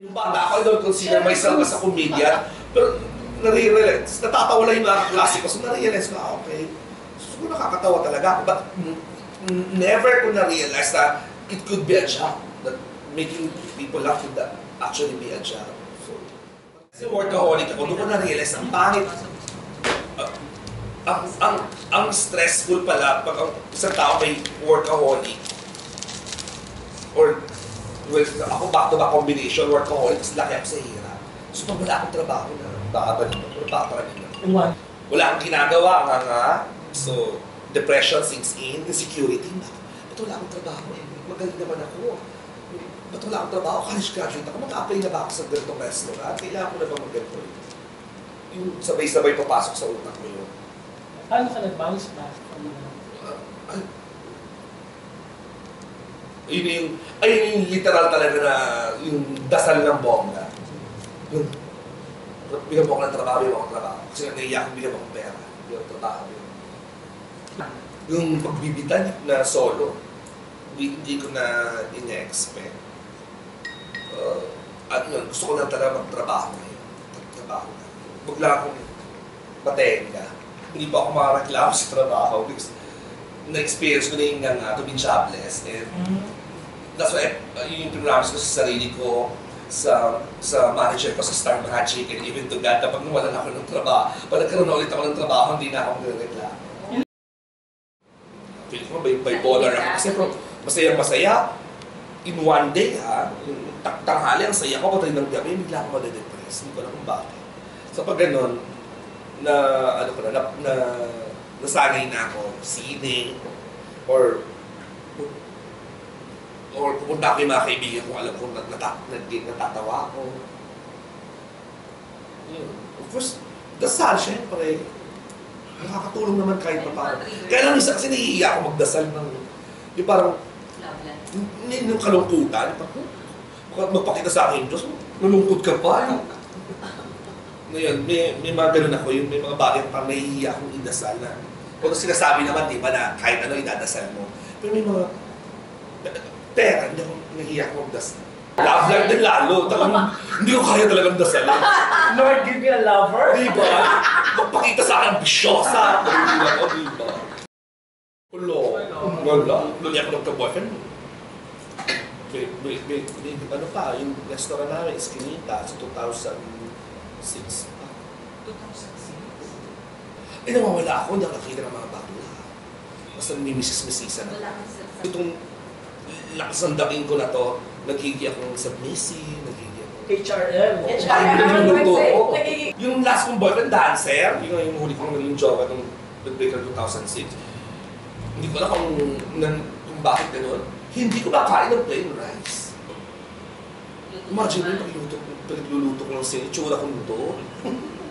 Yung bata ako, I don't consider myself as a comedian, pero nare-realize, natatawa lang yung mga klase ko, so nare-realize ko, okay, so nakakatawa talaga ako, but never ko na-realize na it could be a job, that making people laugh would actually be a job. So, kasi workaholic ako, doon ko na-realize, ang pangit, ang stressful pala pag ang isang tao may workaholic, or well, ako back-to-back combination, workaholic, kasi laki ako sa hirap. So pag wala akong trabaho na, baka-paranin na. Wala akong ginagawa, nga. So, depression sinks in, insecurity. Ba't wala akong trabaho? Magaling naman ako. Ba't wala akong trabaho? College graduate ako, mag-apply na ba ako sa ganitong restaurant? Kailangan ko na ba mag-ganito? Yung sabay-sabay papasok sa utak mo yun. Paano ka nag-bounce back? Ayun yung literal talaga na yung dasal ng bongga. Yung bigyan mo ako ng trabaho, bigyan mo ako ng trabaho. Kasi naiiyak, bigyan mo ako ng pera. Bigyan mo ng trabaho. Yung pagbibitan na solo, hindi ko na ina-expect. At yun, gusto ko lang talaga magtrabaho ngayon. Magtrabaho na. Huwag lang akong matenga. Hindi pa ako makareklamo sa trabaho because na-experience ko na yung nga to be jobless. And that's why yung pinramis ko sa sarili ko, sa manager ko sa Star Magic, and even to God, kapag nawalan ako ng trabaho, pag nagkaroon na ulit ako ng trabaho, hindi na ako magreklamo. Feel ko bipolar ako. Kasi masaya-masaya, in one day yung tanghali, ang saya ko, patay ng gabi, bigla ako madadepress. Hindi ko alam kung bakit. So pag ganun, nasanay na ako, sine, or pupunta ako yung mga kaibigan kung alam kong natatawa ako. Of course, dasal, syempre. Nakakatulong naman kahit pa paano. Kaya lang isa kasi nahihiya ako magdasal ng, yung parang, yung kalungkutan, magpakita sa akin, Diyos, nalungkot ka pa. Ngayon, may mga ganun ako, may mga bagay parang nahihiya akong idasal na. Kung sinasabi naman, di ba, na kahit ano idadasal mo. Pero may mga pera, hindi ako nahihiya akong magdasal. Love life din lalo. Hindi ko kaya talagang dasal. Lord, give me a lover? Di ba? Magpakita sa akin, bisyosa. Di ba? Wala. Luli ako nagka-boyfriend. Ano pa, yung restaurant namin, Eskinita, sa 2006 pa. 2006? Eh, nawawala ako, hindi ako nakita ng mga bakla. Basta nimisis-misisan ako. Itong lakas ng dating ko na to, nagiging akong submissive, nagiging akong... HRM. Yung last kong boyfriend, dancer, yung huli kong naging jowa nung nag-break ng 2006. Hindi ko alam kung bakit gano'n. Hindi ko nakain ng plain rice. Imagine mo, pinagluluto ko ng itsura ko nito.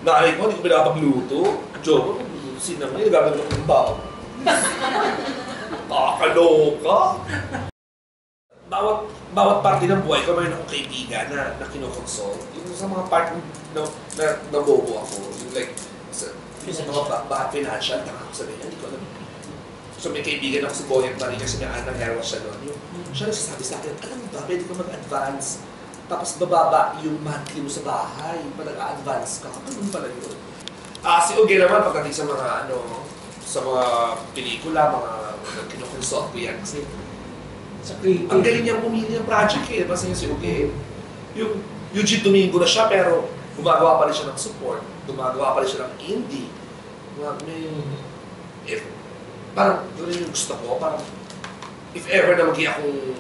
Nanay ko, hindi ko pinapagluto. Jowa ko, sinamay, nagagano ko ng bao. Kakaloka! Bawat parte ng buhay ko, mayroon akong kaibigan na kinokonsult. Yung sa mga part na nabobo ako, yung like, sa mga financial, sabihin, hindi ko alam. So may kaibigan ako si Boyet Marie kasi may anak hair wash siya noon. Siya nagsasabi sa akin, alam mo ba, pwede ka mag-advance. Tapos bababa yung monthly mo sa bahay, pa nag-a-advance ka. Ganun pala yun. Si Uge naman, pagdating sa mga sa mga pelikula, mga kinokonsult ko yan. Kasi ang galing niyang pumili ng project eh. Basta yung si Uge. Yung Eugene Domingo na siya, pero gumagawa pa rin siya ng support. Gumagawa pa rin siya ng indie. Parang yun yung gusto ko. Parang if ever na maging akong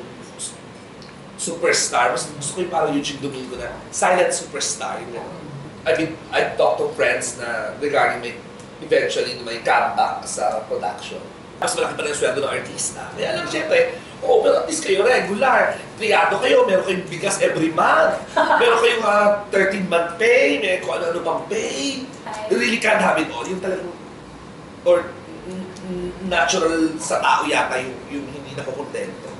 superstar, mas gusto ko yung parang Eugene Domingo na silent superstar. I mean, I've talked to friends na regarding eventually may comeback sa production. Mas malaki pa rin yung sweldo ng artista. Kaya lang, syempre, pero at least kayo regular. Kriyado kayo, meron kayong bigas every month. Meron kayong 13-month pay, may kung ano-ano pang pay. You really can't have it all. Yung talagang, or natural sa tao yata yung hindi nakukontento.